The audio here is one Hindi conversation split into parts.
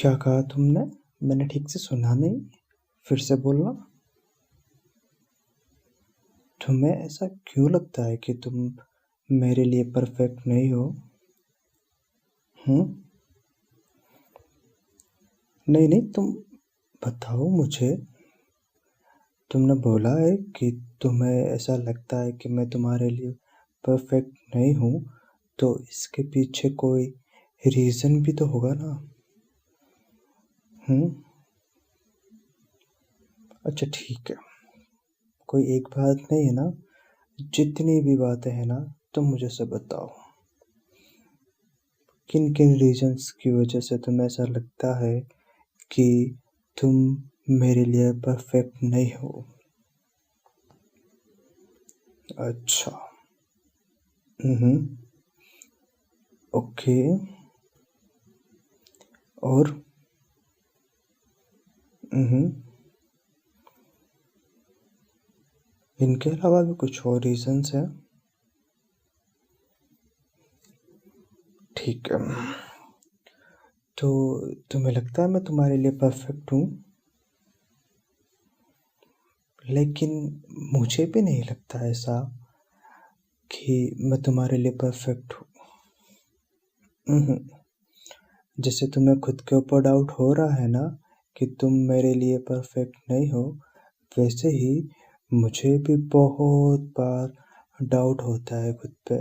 क्या कहा तुमने? मैंने ठीक से सुना नहीं। फिर से बोलना। तुम्हें ऐसा क्यों लगता है कि तुम मेरे लिए परफेक्ट नहीं हो? हम्म। नहीं नहीं, तुम बताओ मुझे। तुमने बोला है कि तुम्हें ऐसा लगता है कि मैं तुम्हारे लिए परफेक्ट नहीं हूँ, तो इसके पीछे कोई रीज़न भी तो होगा ना। हम्म। अच्छा ठीक है, कोई एक बात नहीं है ना, जितनी भी बातें हैं ना, तुम मुझे सब बताओ। किन किन रीजंस की वजह से तुम्हें ऐसा लगता है कि तुम मेरे लिए परफेक्ट नहीं हो? अच्छा। हम्म। ओके। और? हम्म। इनके अलावा भी कुछ और रीजंस हैं? ठीक है, तो तुम्हें लगता है मैं तुम्हारे लिए परफेक्ट हूँ, लेकिन मुझे भी नहीं लगता ऐसा कि मैं तुम्हारे लिए परफेक्ट हूँ। हम्म। जैसे तुम्हें खुद के ऊपर डाउट हो रहा है ना कि तुम मेरे लिए परफेक्ट नहीं हो, वैसे ही मुझे भी बहुत बार डाउट होता है खुद पे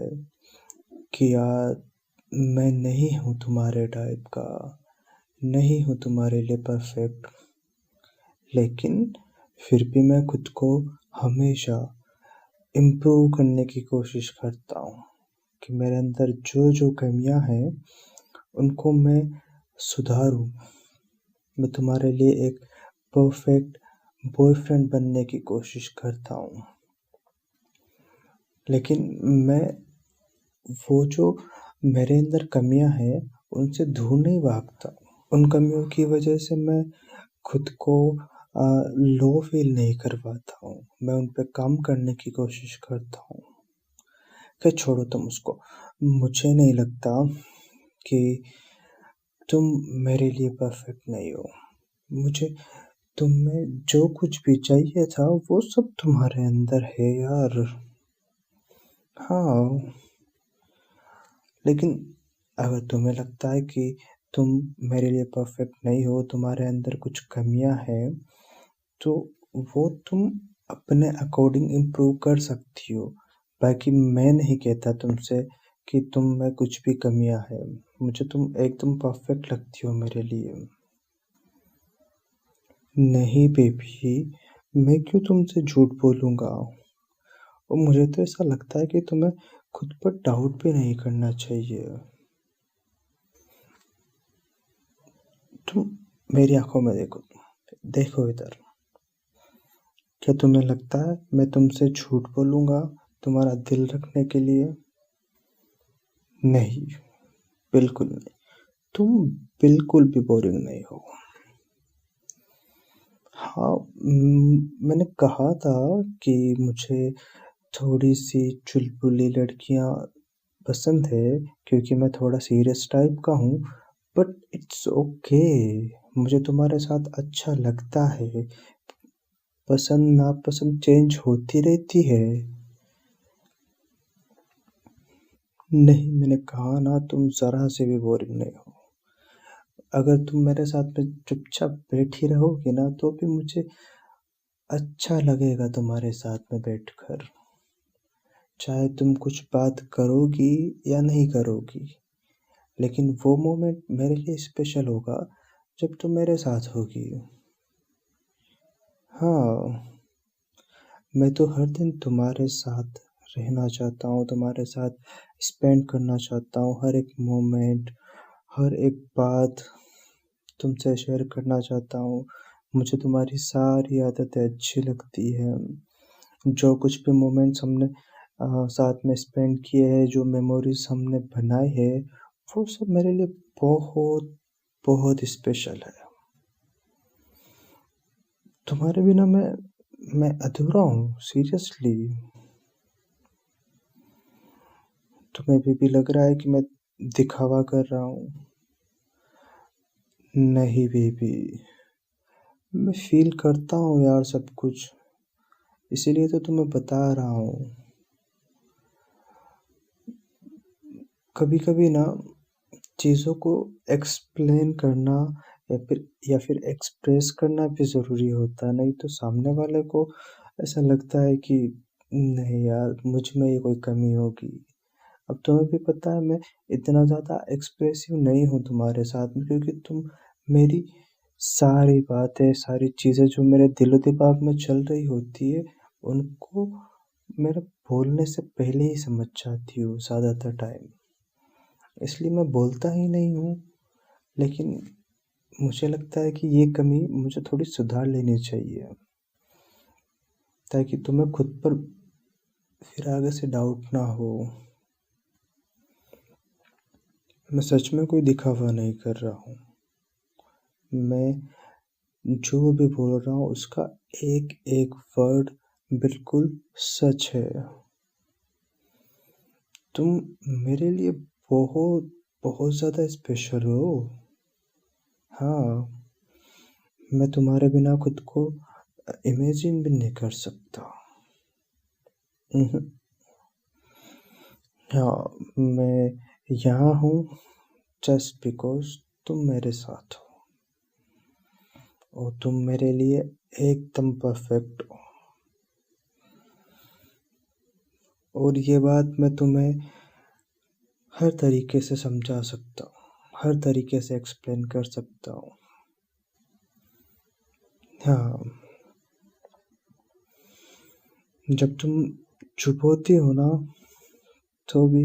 कि यार, मैं नहीं हूँ तुम्हारे टाइप का, नहीं हूँ तुम्हारे लिए परफेक्ट। लेकिन फिर भी मैं खुद को हमेशा इम्प्रूव करने की कोशिश करता हूँ कि मेरे अंदर जो जो कमियां हैं उनको मैं सुधारूँ। मैं तुम्हारे लिए एक परफेक्ट बॉयफ्रेंड बनने की कोशिश करता हूँ, लेकिन मैं वो जो मेरे अंदर कमियां हैं उनसे दूर नहीं भागता। उन कमियों की वजह से मैं खुद को लो फील नहीं करवाता हूँ, मैं उन पे काम करने की कोशिश करता हूँ। खैर छोड़ो तुम उसको। मुझे नहीं लगता कि तुम मेरे लिए परफेक्ट नहीं हो। मुझे तुम में जो कुछ भी चाहिए था वो सब तुम्हारे अंदर है यार। हाँ, लेकिन अगर तुम्हें लगता है कि तुम मेरे लिए परफेक्ट नहीं हो, तुम्हारे अंदर कुछ कमियां हैं, तो वो तुम अपने अकॉर्डिंग इम्प्रूव कर सकती हो। बाकी मैं नहीं कहता तुमसे कि तुम में कुछ भी कमियां है। मुझे तुम एकदम परफेक्ट लगती हो मेरे लिए। नहीं बेबी, मैं क्यों तुमसे झूठ बोलूंगा? और मुझे तो ऐसा लगता है कि तुम्हें खुद पर डाउट भी नहीं करना चाहिए। तुम मेरी आंखों में देखो, देखो इधर। क्या तुम्हें लगता है मैं तुमसे झूठ बोलूंगा तुम्हारा दिल रखने के लिए? नहीं, बिल्कुल नहीं। तुम बिल्कुल भी बोरिंग नहीं हो। हाँ, मैंने कहा था कि मुझे थोड़ी सी चुलबुली लड़कियां पसंद है, क्योंकि मैं थोड़ा सीरियस टाइप का हूँ। बट इट्स ओके, मुझे तुम्हारे साथ अच्छा लगता है। पसंद नापसंद चेंज होती रहती है। नहीं, मैंने कहा ना, तुम जरा से भी बोरिंग नहीं हो। अगर तुम मेरे साथ में चुपचाप बैठी रहोगी ना, तो भी मुझे अच्छा लगेगा तुम्हारे साथ में बैठकर। चाहे तुम कुछ बात करोगी या नहीं करोगी, लेकिन वो मोमेंट मेरे लिए स्पेशल होगा जब तुम मेरे साथ होगी। हाँ, मैं तो हर दिन तुम्हारे साथ रहना चाहता हूँ, तुम्हारे साथ स्पेंड करना चाहता हूँ। हर एक मोमेंट, हर एक बात तुमसे शेयर करना चाहता हूँ। मुझे तुम्हारी सारी आदतें अच्छी लगती हैं। जो कुछ भी मोमेंट्स हमने साथ में स्पेंड किए हैं, जो मेमोरीज हमने बनाए हैं, वो सब मेरे लिए बहुत बहुत स्पेशल है। तुम्हारे बिना मैं अधूरा हूँ, सीरियसली। तुम्हें भी लग रहा है कि मैं दिखावा कर रहा हूँ? नहीं बेबी, मैं फ़ील करता हूँ यार सब कुछ, इसीलिए तो तुम्हें बता रहा हूँ। कभी-कभी ना चीज़ों को एक्सप्लेन करना या फिर एक्सप्रेस करना भी ज़रूरी होता है, नहीं तो सामने वाले को ऐसा लगता है कि नहीं यार मुझ में ही कोई कमी होगी। अब तुम्हें भी पता है मैं इतना ज़्यादा एक्सप्रेसिव नहीं हूँ तुम्हारे साथ में, क्योंकि तुम मेरी सारी बातें, सारी चीज़ें जो मेरे दिलो-दिमाग में चल रही होती है, उनको मेरे बोलने से पहले ही समझ जाती हो ज़्यादातर टाइम। इसलिए मैं बोलता ही नहीं हूँ, लेकिन मुझे लगता है कि ये कमी मुझे थोड़ी सुधार लेनी चाहिए, ताकि तुम्हें खुद पर फिर आगे से डाउट ना हो। मैं सच में कोई दिखावा नहीं कर रहा हूँ। मैं जो भी बोल रहा हूँ उसका एक-एक वर्ड बिल्कुल सच है। तुम मेरे लिए बहुत, बहुत ज़्यादा स्पेशल हो। हाँ, मैं तुम्हारे बिना खुद को इमेजिन भी नहीं कर सकता। हाँ, मैं यहाँ हूँ जस्ट बिकॉज़ तुम मेरे साथ हो और तुम मेरे लिए एकदम परफेक्ट हो। और ये बात मैं तुम्हें हर तरीके से समझा सकता हूँ, हर तरीके से एक्सप्लेन कर सकता हूँ। हाँ, जब तुम चुप होती हो ना, तो भी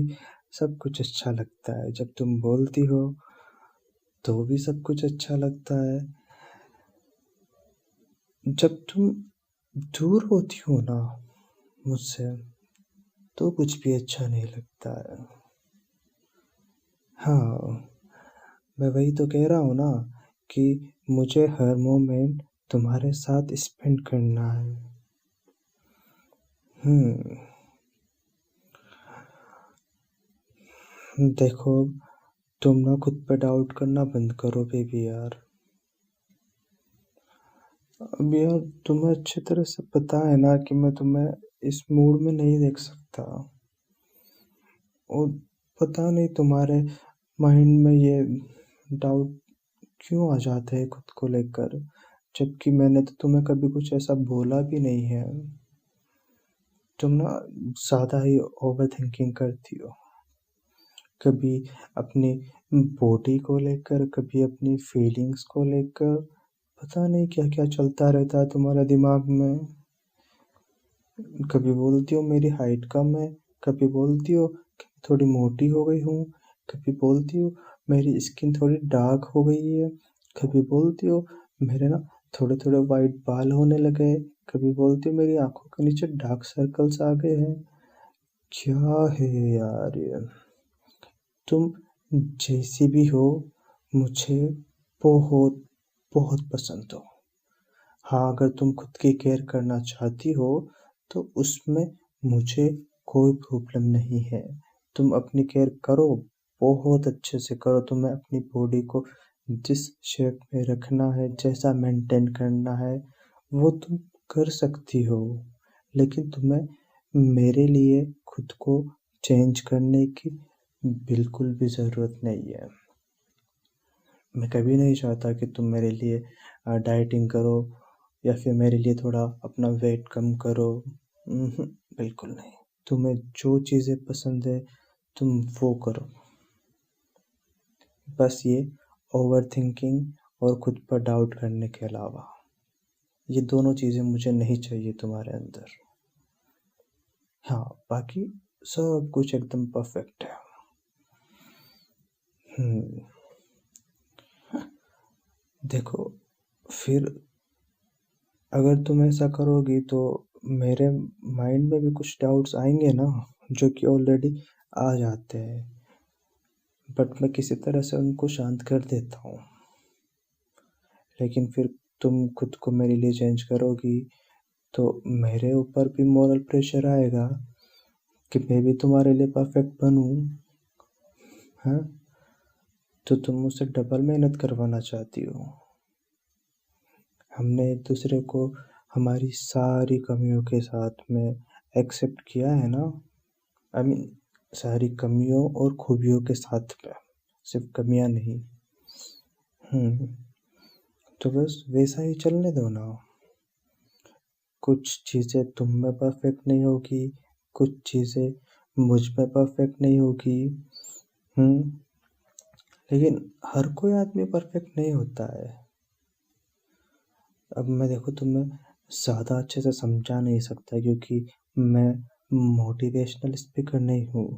सब कुछ अच्छा लगता है। जब तुम बोलती हो, तो भी सब कुछ अच्छा लगता है। जब तुम दूर होती हो ना मुझसे, तो कुछ भी अच्छा नहीं लगता है। हाँ, मैं वही तो कह रहा हूँ ना कि मुझे हर मोमेंट तुम्हारे साथ स्पेंड करना है। हुँ, देखो तुम ना खुद पे डाउट करना बंद करो बेबी यार। अब यार तुम्हें अच्छी तरह से पता है ना कि मैं तुम्हें इस मूड में नहीं देख सकता, और पता नहीं तुम्हारे माइंड में ये डाउट क्यों आ जाते हैं खुद को लेकर, जबकि मैंने तो तुम्हें कभी कुछ ऐसा बोला भी नहीं है। तुम ना ज़्यादा ही ओवरथिंकिंग करती हो, कभी अपनी बॉडी को लेकर, कभी अपनी फीलिंग्स को लेकर, पता नहीं क्या-क्या चलता रहता है तुम्हारे दिमाग में। कभी बोलती हो मेरी हाइट कम है, कभी बोलती हो कि थोड़ी मोटी हो गई हूँ, कभी बोलती हो मेरी स्किन थोड़ी डार्क हो गई है, कभी बोलती हो मेरे ना थोड़े-थोड़े वाइट बाल होने लगे हैं, कभी बोलती हो मेरी आँखों के नीचे डार्क सर्कल्स आ गए हैं। क्या है यार ये? तुम जैसी भी हो, मुझे बहुत, बहुत पसंद हो। हाँ, अगर तुम खुद की केयर करना चाहती हो, तो उसमें मुझे कोई प्रॉब्लम नहीं है। तुम अपनी केयर करो, बहुत अच्छे से करो। तुम्हें अपनी बॉडी को जिस शेप में रखना है, जैसा मेंटेन करना है, वो तुम कर सकती हो। लेकिन तुम्हें मेरे लिए खुद को चेंज करने की बिल्कुल भी ज़रूरत नहीं है। मैं कभी नहीं चाहता कि तुम मेरे लिए डाइटिंग करो या फिर मेरे लिए थोड़ा अपना वेट कम करो। बिल्कुल नहीं। तुम्हें जो चीज़ें पसंद है तुम वो करो। बस ये ओवरथिंकिंग और खुद पर डाउट करने के अलावा, ये दोनों चीज़ें मुझे नहीं चाहिए तुम्हारे अंदर। हाँ, बाकी सब कुछ एकदम परफेक्ट है। हुँ, देखो फिर अगर तुम ऐसा करोगी तो मेरे माइंड में भी कुछ डाउट्स आएँगे ना, जो कि ऑलरेडी आ जाते हैं, बट मैं किसी तरह से उनको शांत कर देता हूँ। लेकिन फिर तुम खुद को मेरे लिए चेंज करोगी, तो मेरे ऊपर भी मोरल प्रेशर आएगा कि मैं भी तुम्हारे लिए परफेक्ट बनूँ, हाँ? तो तुम मुझसे डबल मेहनत करवाना चाहती हो। हमने एक दूसरे को हमारी सारी कमियों के साथ में एक्सेप्ट किया है ना। आई मीन सारी कमियों और खूबियों के साथ में, सिर्फ कमियां नहीं। हम्म तो बस वैसा ही चलने दो ना। कुछ चीज़ें तुम में परफेक्ट नहीं होगी, कुछ चीज़ें मुझ में परफेक्ट नहीं होगी। हम्म लेकिन हर कोई आदमी परफेक्ट नहीं होता है। अब मैं देखो तुम्हें ज़्यादा अच्छे से समझा नहीं सकता क्योंकि मैं मोटिवेशनल स्पीकर नहीं हूँ,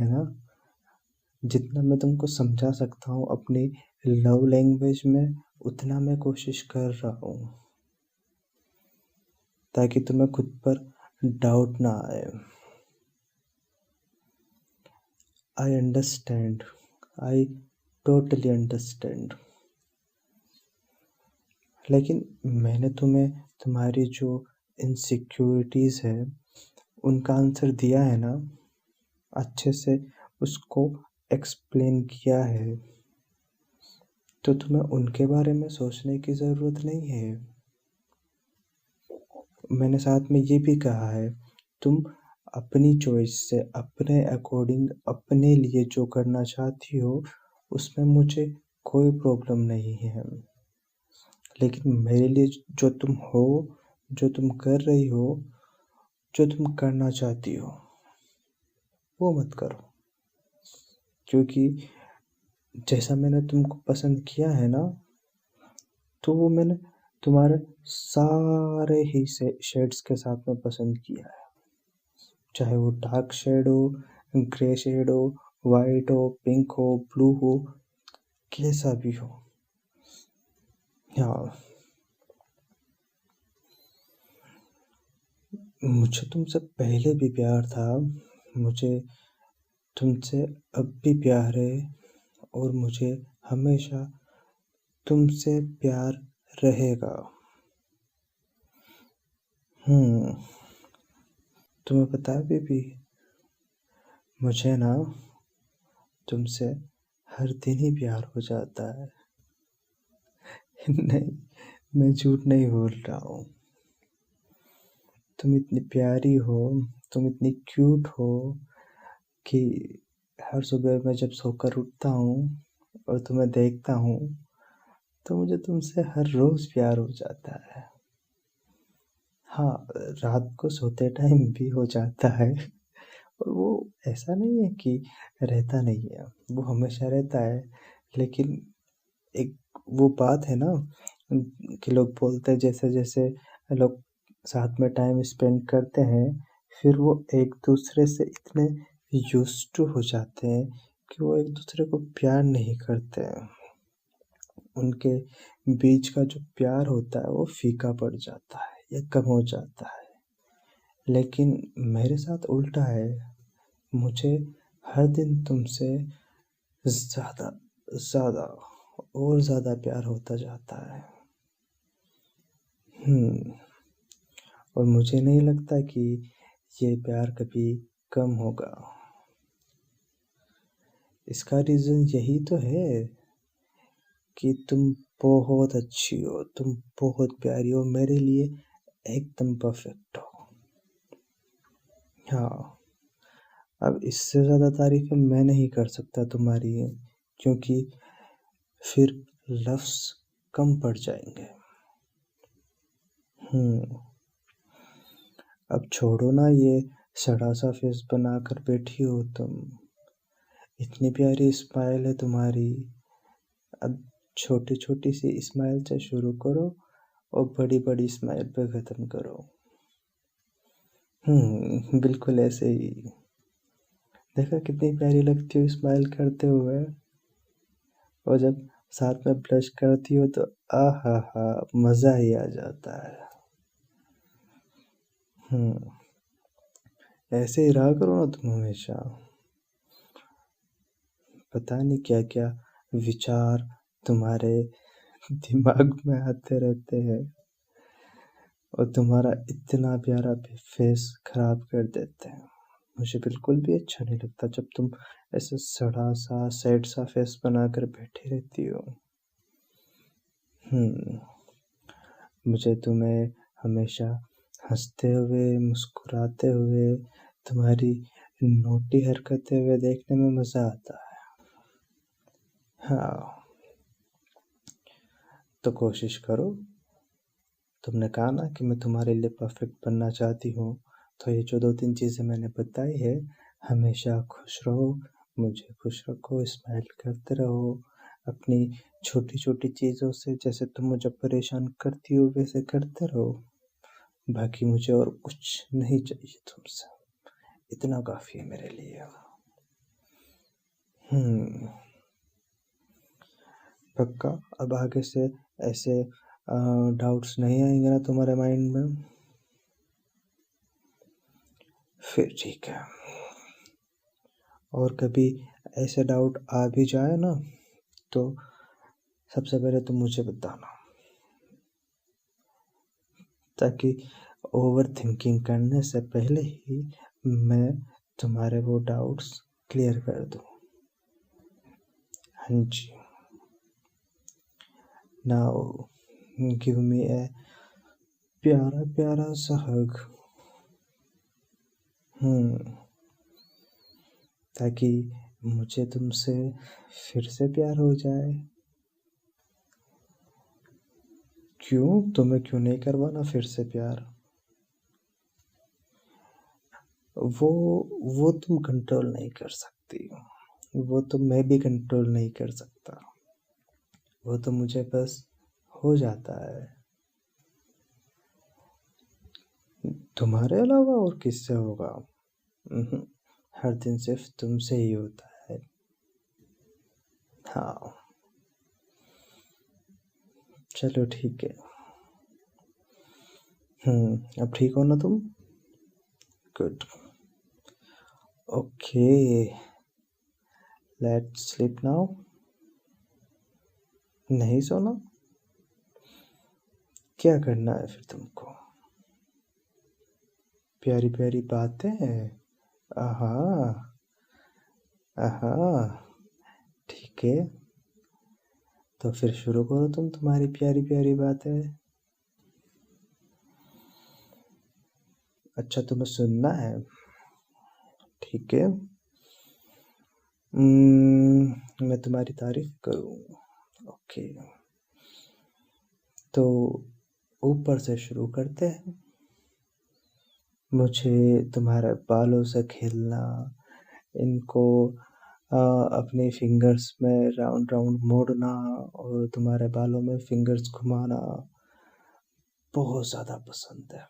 है ना। जितना मैं तुमको समझा सकता हूँ अपनी लव लैंग्वेज में, उतना मैं कोशिश कर रहा हूँ ताकि तुम्हें खुद पर डाउट ना आए। I understand, I totally understand. लेकिन मैंने तुम्हें तुम्हारी जो इनसिक्योरिटीज़ है उनका आंसर दिया है ना, अच्छे से उसको एक्सप्लेन किया है, तो तुम्हें उनके बारे में सोचने की ज़रूरत नहीं है। मैंने साथ में ये भी कहा है, तुम अपनी चॉइस से अपने अकॉर्डिंग अपने लिए जो करना चाहती हो उसमें मुझे कोई प्रॉब्लम नहीं है। लेकिन मेरे लिए जो तुम हो, जो तुम कर रही हो, जो तुम करना चाहती हो, वो मत करो। क्योंकि जैसा मैंने तुमको पसंद किया है ना, तो वो मैंने तुम्हारे सारे ही शेड्स के साथ में पसंद किया है। चाहे वो डार्क शेड हो, ग्रे शेड हो, वाइट हो, पिंक हो, ब्लू हो, कैसा भी हो। हाँ, मुझे तुमसे पहले भी प्यार था, मुझे तुमसे अब भी प्यार है, और मुझे हमेशा तुमसे प्यार रहेगा। हम्म तुम्हें पता है बेबी, मुझे ना तुमसे हर दिन ही प्यार हो जाता है। नहीं, मैं झूठ नहीं बोल रहा हूँ। तुम इतनी प्यारी हो, तुम इतनी क्यूट हो कि हर सुबह मैं जब सोकर उठता हूँ और तुम्हें देखता हूँ तो मुझे तुमसे हर रोज प्यार हो जाता है। हाँ, रात को सोते टाइम भी हो जाता है, और वो ऐसा नहीं है कि रहता नहीं है, वो हमेशा रहता है। लेकिन एक वो बात है ना कि लोग बोलते हैं जैसे जैसे लोग साथ में टाइम स्पेंड करते हैं, फिर वो एक दूसरे से इतने यूज्ड टू हो जाते हैं कि वो एक दूसरे को प्यार नहीं करते हैं। उनके बीच का जो प्यार होता है वो फीका पड़ जाता है या कम हो जाता है। लेकिन मेरे साथ उल्टा है, मुझे हर दिन तुमसे ज़्यादा ज़्यादा और ज़्यादा प्यार होता जाता है। हम्म और मुझे नहीं लगता कि ये प्यार कभी कम होगा। इसका रीज़न यही तो है कि तुम बहुत अच्छी हो, तुम बहुत प्यारी हो, मेरे लिए एकदम परफेक्ट हो। हाँ, अब इससे ज़्यादा तारीफ़ें मैं नहीं कर सकता तुम्हारी, क्योंकि फिर लफ्ज़ कम पड़ जाएंगे। हम्म अब छोड़ो ना ये सड़ा सा फेस बनाकर बैठी हो तुम। इतनी प्यारी स्माइल है तुम्हारी। अब छोटी छोटी सी स्माइल से शुरू करो और बड़ी बड़ी स्माइल पे ख़त्म करो। बिल्कुल ऐसे ही। देखा कितनी प्यारी लगती हो स्माइल करते हुए, और जब साथ में ब्लश करती हो तो आहा हा, मज़ा ही आ जाता है। हम्म ऐसे ही रहा करो ना तुम हमेशा। पता नहीं क्या क्या विचार तुम्हारे दिमाग में आते रहते हैं, और तुम्हारा इतना प्यारा फेस खराब कर देते हैं। मुझे बिल्कुल भी अच्छा नहीं लगता जब तुम ऐसे सड़ा सा सैड सा फेस बनाकर बैठी रहती हो। हम्म मुझे तुम्हें हमेशा हंसते हुए मुस्कुराते हुए तुम्हारी नोटी हरकतें हुए देखने में मजा आता है। हाँ, तो कोशिश करो। तुमने कहा ना कि मैं तुम्हारे लिए परफेक्ट बनना चाहती हूँ, तो ये जो 2-3 चीज़ें मैंने बताई है, हमेशा खुश रहो, मुझे खुश रखो, स्माइल करते रहो, अपनी छोटी-छोटी चीज़ों से जैसे तुम मुझे परेशान करती हो वैसे करते रहो। बाकी मुझे और कुछ नहीं चाहिए तुमसे, इतना काफ़ी है मेरे लिए। हुँ, पक्का? अब आगे से ऐसे डाउट्स नहीं आएँगे ना तुम्हारे माइंड में? फिर ठीक है। और कभी ऐसे डाउट आ भी जाए ना, तो सबसे पहले तुम मुझे बताना, ताकि ओवर थिंकिंग करने से पहले ही मैं तुम्हारे वो डाउट्स क्लियर कर दूँ। हाँ जी। नाउ गिव मी ए प्यारा प्यारा सा हग। ताकि मुझे तुमसे फिर से प्यार हो जाए। क्यों? तुम्हें क्यों नहीं करवाना फिर से प्यार? वो वो तुम कंट्रोल नहीं कर सकती, वो तो मैं भी कंट्रोल नहीं कर सकता, वो तो मुझे बस हो जाता है। तुम्हारे अलावा और किससे होगा? उहुँ, हर दिन सिर्फ तुमसे ही होता है। हाँ, चलो ठीक है। अब ठीक हो ना तुम? Good. Okay, let's sleep now. नहीं सोना? क्या करना है फिर तुमको? प्यारी प्यारी बातें हैं। आहा, आहा, ठीक है, तो फिर शुरू करो तुम तुम्हारी प्यारी प्यारी बातें। अच्छा, तुम्हें सुनना है? ठीक है। मैं तुम्हारी तारीफ करूँ? ओके, तो ऊपर से शुरू करते हैं। मुझे तुम्हारे बालों से खेलना, इनको अपने फिंगर्स में राउंड राउंड मोड़ना और तुम्हारे बालों में फिंगर्स घुमाना बहुत ज़्यादा पसंद है।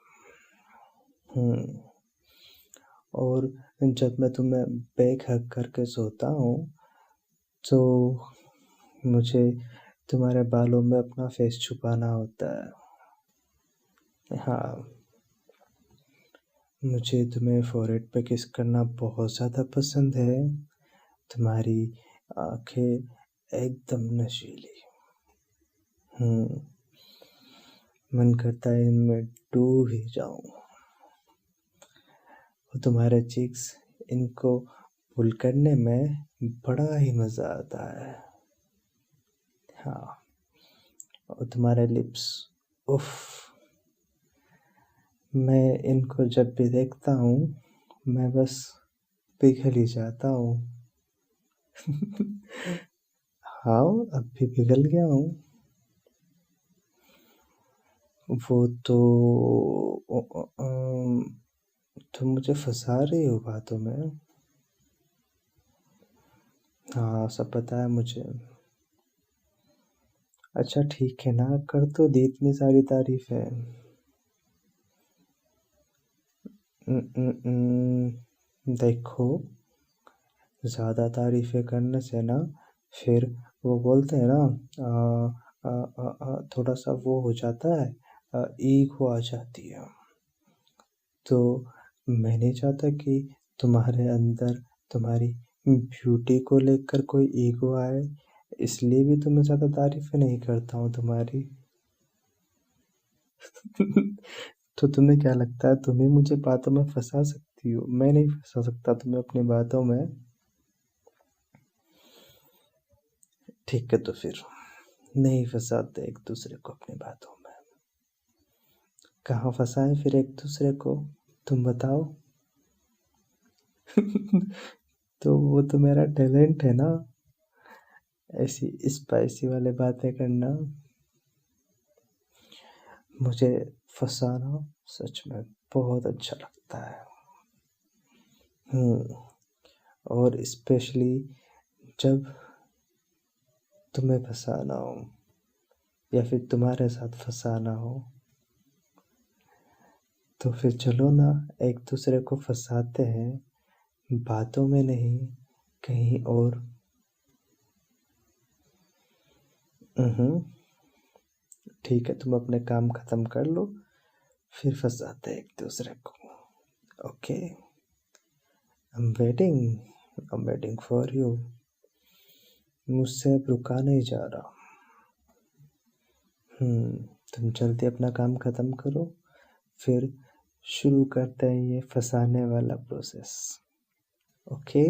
और जब मैं तुम्हें बैक हग करके सोता हूँ, तो मुझे तुम्हारे बालों में अपना फेस छुपाना होता है। हाँ, मुझे तुम्हें फोrehead पे किस करना बहुत ज़्यादा पसंद है। तुम्हारी आँखें एकदम नशीली। मन करता है इनमें डूब ही जाऊँ। और तुम्हारे चीक्स, इनको पुल करने में बड़ा ही मज़ा आता है। हाँ, और तुम्हारे लिप्स, उफ़! मैं इनको जब भी देखता हूँ, मैं बस पिघल ही जाता हूँ। हाँ, अब भी पिघल गया हूँ। वो तो तुम मुझे फंसा रही हो बातों में। हाँ, सब पता है मुझे। अच्छा ठीक है ना, कर तो दी इतनी सारी तारीफें। देखो, ज़्यादा तारीफें करने से ना, फिर वो बोलते हैं ना, थोड़ा सा वो हो जाता है, ईगो आ जाती है। तो मैं नहीं चाहता कि तुम्हारे अंदर तुम्हारी ब्यूटी को लेकर कोई ईगो आए, इसलिए भी तो मैं ज़्यादा तारीफें नहीं करता हूँ तुम्हारी। तो तुम्हें क्या लगता है, तुम ही मुझे बातों में फंसा सकती सकती हो, मैं नहीं फंसा सकता तुम्हें अपनी बातों में। ठीक है तो फिर नहीं फंसाते एक दूसरे को अपनी बातों में। कहाँ फंसाएं फिर एक दूसरे को, तुम बताओ। तो वो तो मेरा टैलेंट है ना, ऐसी स्पाइसी वाले बातें करना। मुझे फंसाना सच में बहुत अच्छा लगता है। और स्पेशली जब तुम्हें फंसाना हो या फिर तुम्हारे साथ फंसाना हो, तो फिर चलो ना एक दूसरे को फंसाते हैं, बातों में नहीं, कहीं और। ठीक है, तुम अपने काम खत्म कर लो, फिर फंसाते हैं एक दूसरे को। Okay, I am waiting for you. मुझसे अब रुका नहीं जा रहा। तुम जल्दी अपना काम खत्म करो, फिर शुरू करते हैं ये फंसाने वाला प्रोसेस। ओके।